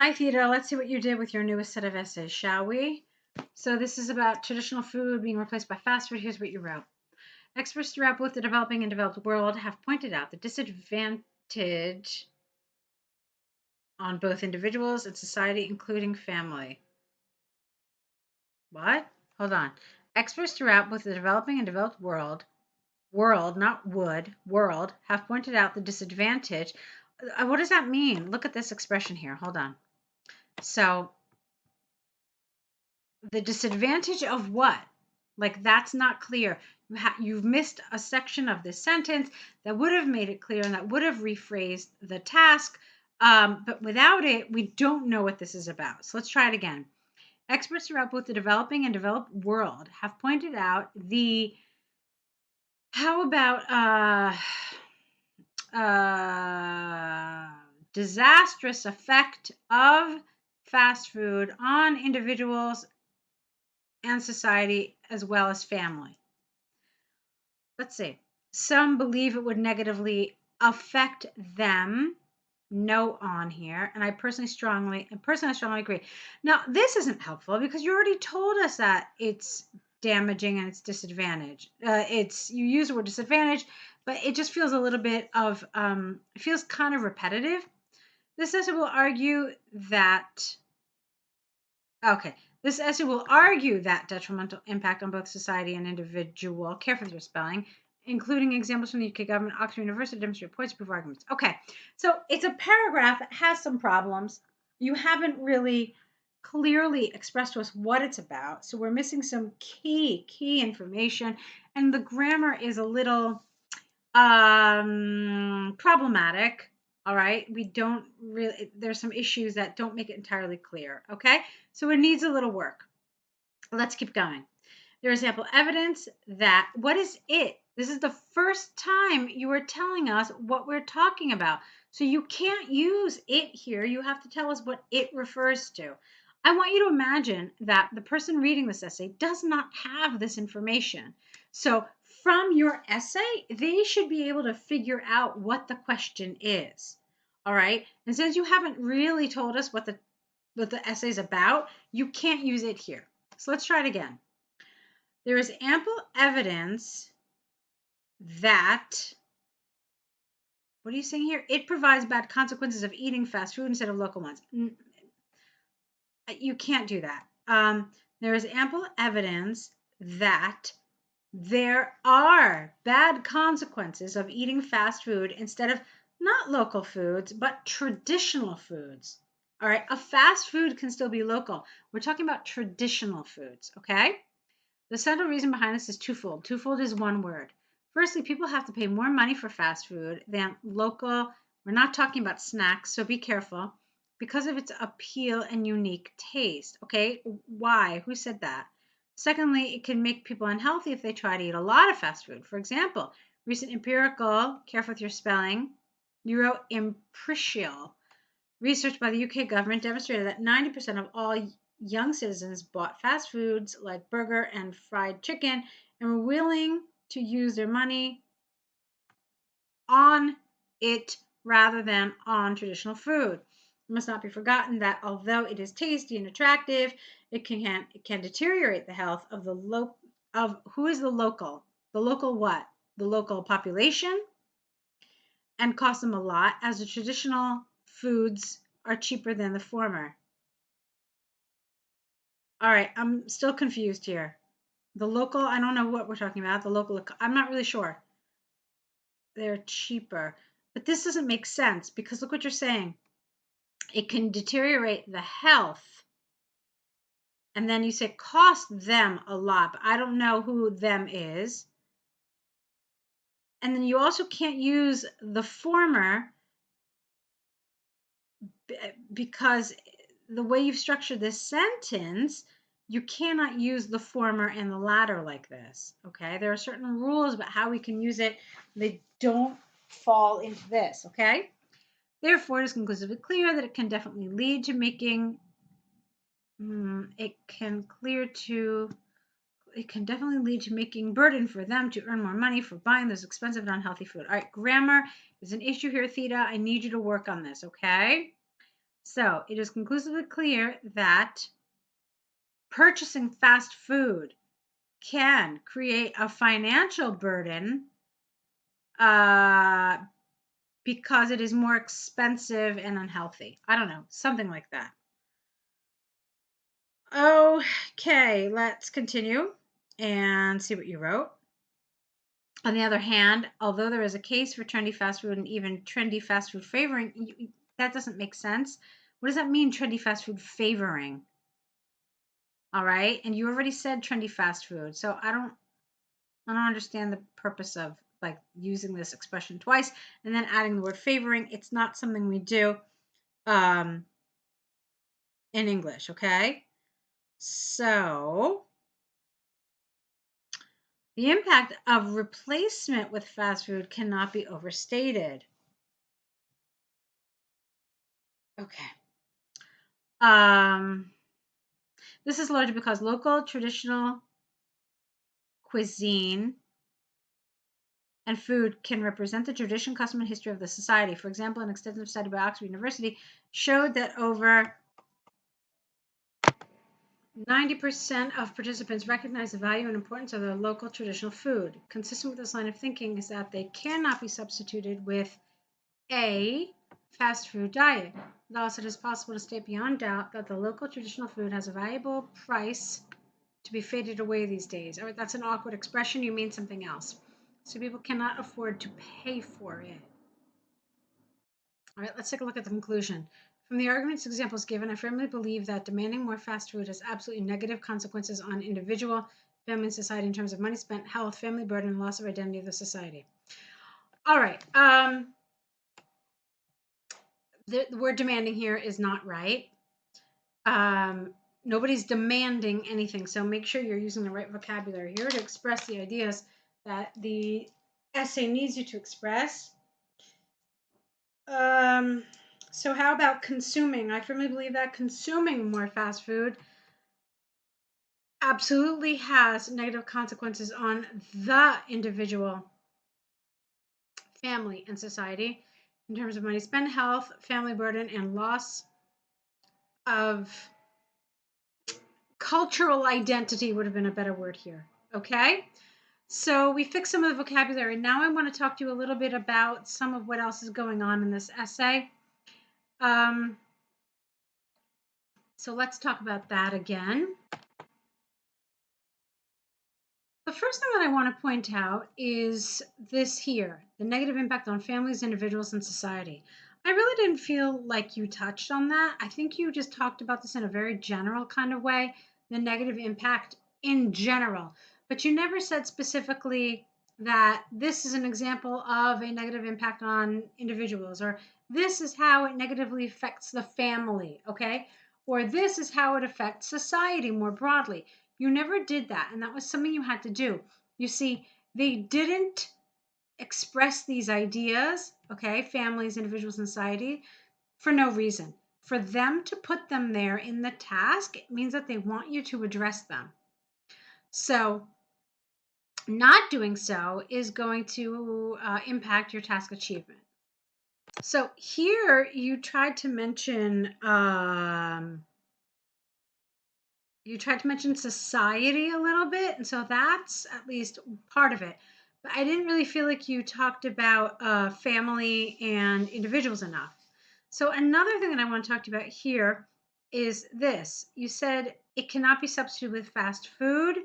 Hi, THida. Let's see what you did with your newest set of essays, shall we? So this is about traditional food being replaced by fast food. Here's what you wrote. Experts throughout both the developing and developed world have pointed out the disadvantage on both individuals and society, including family. What? Hold on. Experts throughout both the developing and developed world, not would, world, have pointed out the disadvantage. What does that mean? Look at this expression here. Hold on. So the disadvantage of what? Like, that's not clear. You've missed a section of this sentence that would have made it clear and that would have rephrased the task. But without it, we don't know what this is about. So let's try it again. Experts throughout both the developing and developed world have pointed out the, how about disastrous effect of fast food on individuals and society as well as family. Let's see. Some believe it would negatively affect them. No on here. And I personally strongly agree. Now, this isn't helpful because you already told us that it's damaging and it's disadvantage. You use the word disadvantage, but it just feels a little bit of it feels kind of repetitive. This essay will argue that this essay will argue that detrimental impact on both society and individual. Careful with your spelling, including examples from the UK government, Oxford University, demonstrate points, prove arguments. Okay, so it's a paragraph that has some problems. You haven't really clearly expressed to us what it's about, so we're missing some key information, and the grammar is a little problematic. All right, we don't really, there's some issues that don't make it entirely clear. Okay, so it needs a little work. Let's keep going. There's ample evidence that, what is it? This is the first time you are telling us what we're talking about. So you can't use it here. You have to tell us what it refers to. I want you to imagine that the person reading this essay does not have this information. So from your essay, they should be able to figure out what the question is. All right. And since you haven't really told us what the essay is about, you can't use it here. So let's try it again. There is ample evidence that, what are you saying here? It provides bad consequences of eating fast food instead of local ones. You can't do that. There is ample evidence that there are bad consequences of eating fast food instead of not local foods, but traditional foods. All right, a fast food can still be local. We're talking about traditional foods, okay? The central reason behind this is twofold. Twofold is one word. Firstly, people have to pay more money for fast food than local. We're not talking about snacks, so be careful, because of its appeal and unique taste. Okay, why? Who said that? Secondly, it can make people unhealthy if they try to eat a lot of fast food. For example, recent empirical, careful with your spelling, you wrote empirical, research by the UK government demonstrated that 90% of all young citizens bought fast foods like burger and fried chicken and were willing to use their money on it rather than on traditional food. It must not be forgotten that although it is tasty and attractive, it can deteriorate the health of who is the local? The local what? The local population, and cost them a lot, as the traditional foods are cheaper than the former. All right, I'm still confused here. The local, I don't know what we're talking about. The local, I'm not really sure. They're cheaper. But this doesn't make sense because look what you're saying. It can deteriorate the health. And then you say cost them a lot, but I don't know who them is. And then you also can't use the former because the way you've structured this sentence, you cannot use the former and the latter like this, okay? There are certain rules about how we can use it. They don't fall into this, okay? Therefore, it is conclusively clear that it can definitely lead to making, burden for them to earn more money for buying this expensive and unhealthy food. All right, grammar is an issue here, THida. I need you to work on this, okay? So it is conclusively clear that purchasing fast food can create a financial burden because it is more expensive and unhealthy. I don't know, something like that. Okay, let's continue and see what you wrote. On the other hand, although there is a case for trendy fast food and even trendy fast food favoring, that doesn't make sense. What does that mean, trendy fast food favoring? All right, and you already said trendy fast food, so I don't understand the purpose of like using this expression twice and then adding the word favoring. It's not something we do in English, okay? So the impact of replacement with fast food cannot be overstated. Okay. This is largely because local traditional cuisine and food can represent the tradition, custom, and history of the society. For example, an extensive study by Oxford University showed that over 90% of participants recognize the value and importance of their local traditional food. Consistent with this line of thinking is that they cannot be substituted with a fast food diet. Thus, it is possible to state beyond doubt that the local traditional food has a valuable price to be faded away these days. All right, that's an awkward expression. You mean something else. So people cannot afford to pay for it. All right, let's take a look at the conclusion. From the arguments examples given, I firmly believe that demanding more fast food has absolutely negative consequences on individual, family, and society in terms of money spent, health, family burden, and loss of identity of the society. All right. The word demanding here is not right. Nobody's demanding anything, so make sure you're using the right vocabulary here to express the ideas that the essay needs you to express. So how about consuming? I firmly believe that consuming more fast food absolutely has negative consequences on the individual, family, and society in terms of money spent, health, family burden, and loss of cultural identity would have been a better word here. Okay? So we fixed some of the vocabulary. Now I want to talk to you a little bit about some of what else is going on in this essay. So let's talk about that again. The first thing that I want to point out is this here, the negative impact on families, individuals, and society. I really didn't feel like you touched on that. I think you just talked about this in a very general kind of way, the negative impact in general. But you never said specifically that this is an example of a negative impact on individuals, or this is how it negatively affects the family, okay? Or this is how it affects society more broadly. You never did that, and that was something you had to do. You see, they didn't express these ideas, okay, families, individuals, and society, for no reason. For them to put them there in the task, it means that they want you to address them. So not doing so is going to impact your task achievement. So here you tried to mention society a little bit, and so that's at least part of it. But I didn't really feel like you talked about family and individuals enough. So another thing that I want to talk to you about here is this. You said it cannot be substituted with fast food,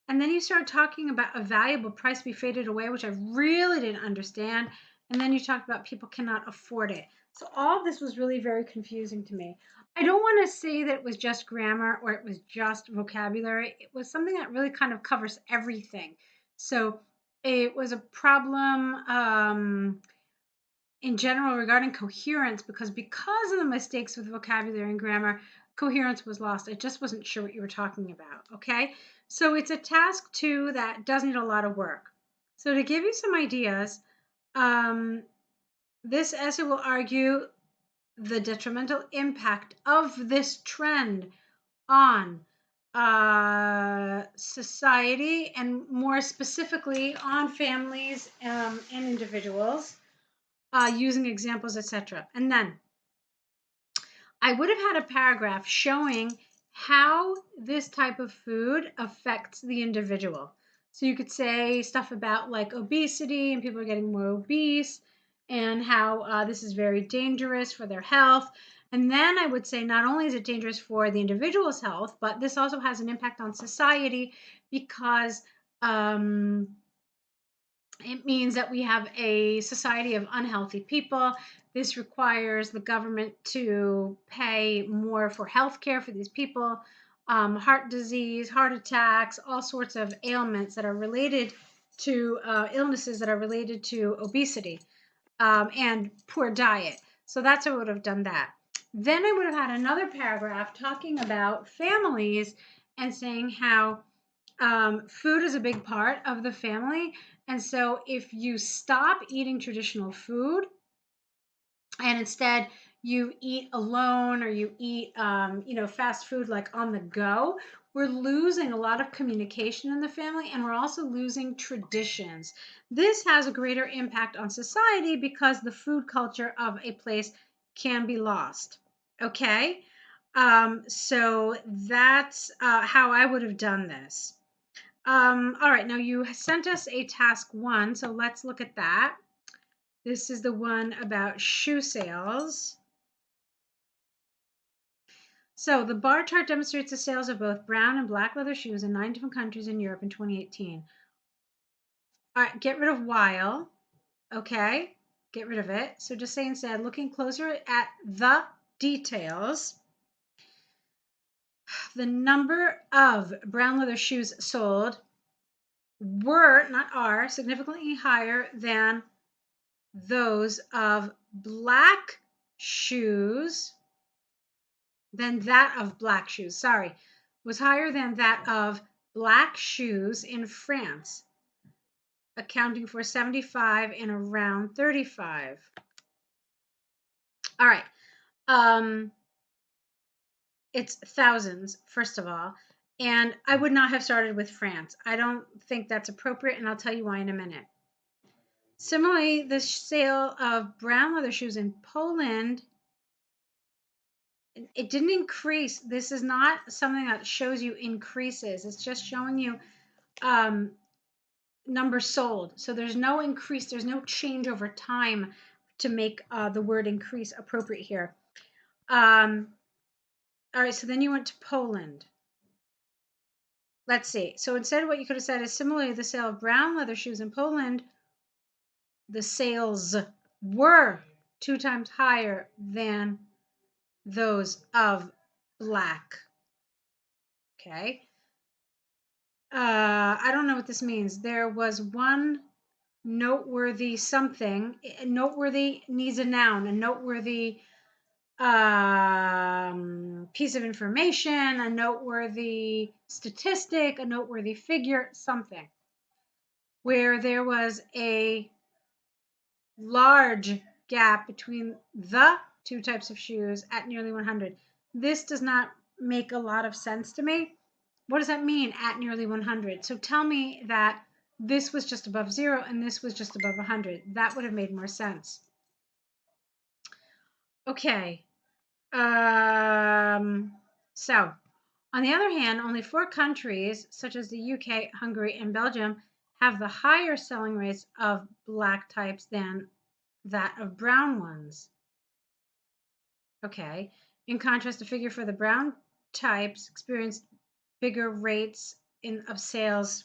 and then you start talking about a valuable price to be faded away, which I really didn't understand. And then you talked about people cannot afford it. So all of this was really very confusing to me. I don't want to say that it was just grammar or it was just vocabulary. It was something that really kind of covers everything. So it was a problem in general regarding coherence because of the mistakes with vocabulary and grammar, coherence was lost. I just wasn't sure what you were talking about, okay? So it's a task 2 that does need a lot of work. So to give you some ideas, this essay will argue the detrimental impact of this trend on society and more specifically on families and individuals using examples, etc. And then I would have had a paragraph showing how this type of food affects the individual. So you could say stuff about like obesity and people are getting more obese and how this is very dangerous for their health. And then I would say not only is it dangerous for the individual's health, but this also has an impact on society because it means that we have a society of unhealthy people. This requires the government to pay more for health care for these people, heart disease, heart attacks, all sorts of ailments that are related to illnesses that are related to obesity and poor diet. So that's how I would have done that. Then I would have had another paragraph talking about families and saying how food is a big part of the family. And so if you stop eating traditional food and instead you eat alone or you eat, fast food like on the go, we're losing a lot of communication in the family and we're also losing traditions. This has a greater impact on society because the food culture of a place can be lost. Okay? So that's how I would have done this. All right, now you sent us a task 1, so let's look at that. This is the one about shoe sales. So the bar chart demonstrates the sales of both brown and black leather shoes in 9 different countries in Europe in 2018. All right, get rid of while. Okay, get rid of it. So just say instead, looking closer at the details, the number of brown leather shoes sold were, not are, significantly higher than those of black shoes, was higher than that of black shoes in France, accounting for 75 and around 35. All right. It's thousands, first of all, and I would not have started with France. I don't think that's appropriate, and I'll tell you why in a minute. Similarly, the sale of brown leather shoes in Poland, it didn't increase. This is not something that shows you increases. It's just showing you numbers sold. So there's no increase. There's no change over time to make the word increase appropriate here. All right, so then you went to Poland. Let's see. So instead, what you could have said is similarly, the sale of brown leather shoes in Poland, the sales were 2 times higher than those of black. Okay. I don't know what this means. There was one noteworthy something. Noteworthy needs a noun. A noteworthy piece of information, a noteworthy statistic, a noteworthy figure, something. Where there was a large gap between the 2 types of shoes at nearly 100. This does not make a lot of sense to me. What does that mean at nearly 100? So tell me that this was just above 0 and this was just above 100. That would have made more sense. Okay. So, on the other hand, only 4 countries, such as the UK, Hungary, and Belgium, have the higher selling rates of black types than that of brown ones. Okay. In contrast, the figure for the brown types experienced bigger rates of sales.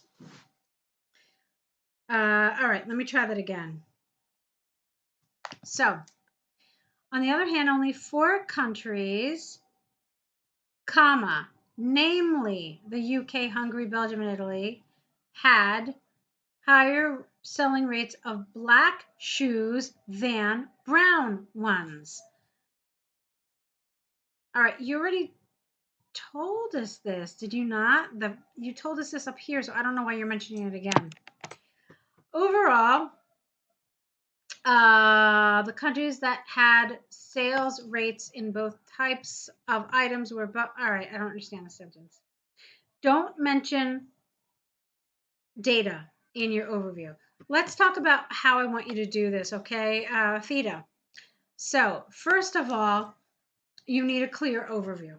All right, let me try that again. So, on the other hand, only 4 countries, comma, namely the UK, Hungary, Belgium, and Italy, had higher selling rates of black shoes than brown ones. All right, you already told us this, did you not? You told us this up here, so I don't know why you're mentioning it again. Overall, the countries that had sales rates in both types of items were, all right, I don't understand the sentence. Don't mention data in your overview. Let's talk about how I want you to do this, okay? THida. So, first of all, you need a clear overview.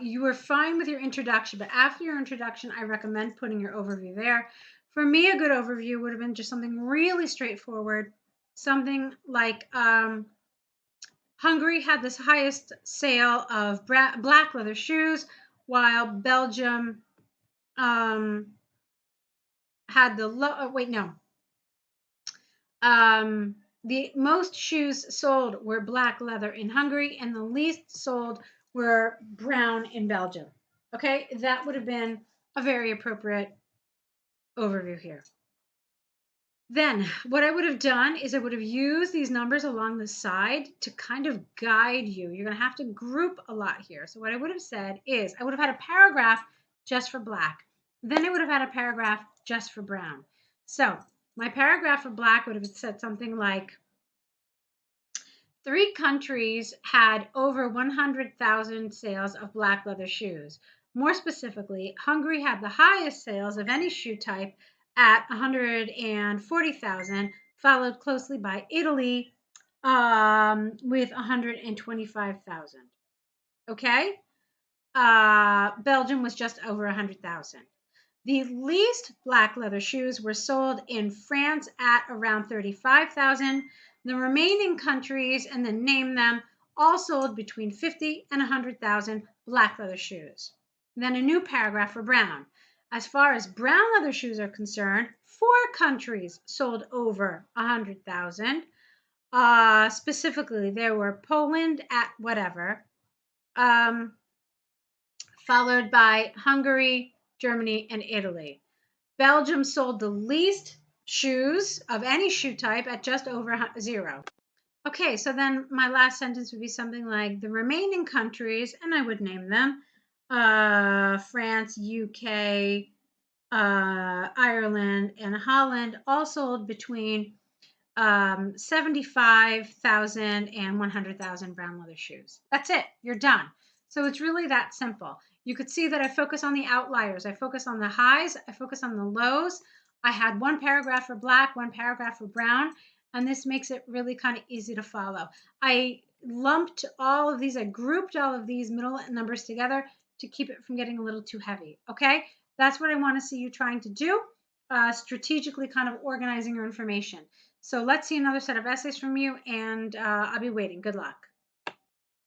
You were fine with your introduction, but after your introduction, I recommend putting your overview there. For me, a good overview would have been just something really straightforward, something like Hungary had the highest sale of black leather shoes, while Belgium had the low. Wait, no. The most shoes sold were black leather in Hungary, and the least sold were brown in Belgium. Okay, that would have been a very appropriate overview here. Then what I would have done is I would have used these numbers along the side to kind of guide you. You're going to have to group a lot here. So what I would have said is I would have had a paragraph just for black. Then I would have had a paragraph just for brown. So my paragraph for black would have said something like, 3 countries had over 100,000 sales of black leather shoes. More specifically, Hungary had the highest sales of any shoe type at 140,000, followed closely by Italy with 125,000. Okay? Belgium was just over 100,000. The least black leather shoes were sold in France at around 35,000. The remaining countries, and then name them, all sold between 50 and 100,000 black leather shoes. Then a new paragraph for brown. As far as brown leather shoes are concerned, 4 countries sold over 100,000. Specifically, there were Poland at whatever, followed by Hungary, Germany, and Italy. Belgium sold the least shoes of any shoe type at just over 0. Okay, so then my last sentence would be something like the remaining countries, and I would name them, France, UK, Ireland, and Holland, all sold between 75,000 and 100,000 brown leather shoes. That's it. You're done. So it's really that simple. You could see that I focus on the outliers. I focus on the highs. I focus on the lows. I had one paragraph for black, one paragraph for brown, and this makes it really kind of easy to follow. I lumped all of these, I grouped all of these middle numbers together to keep it from getting a little too heavy. Okay, that's what I want to see you trying to do, strategically kind of organizing your information. So let's see another set of essays from you, and I'll be waiting. Good luck.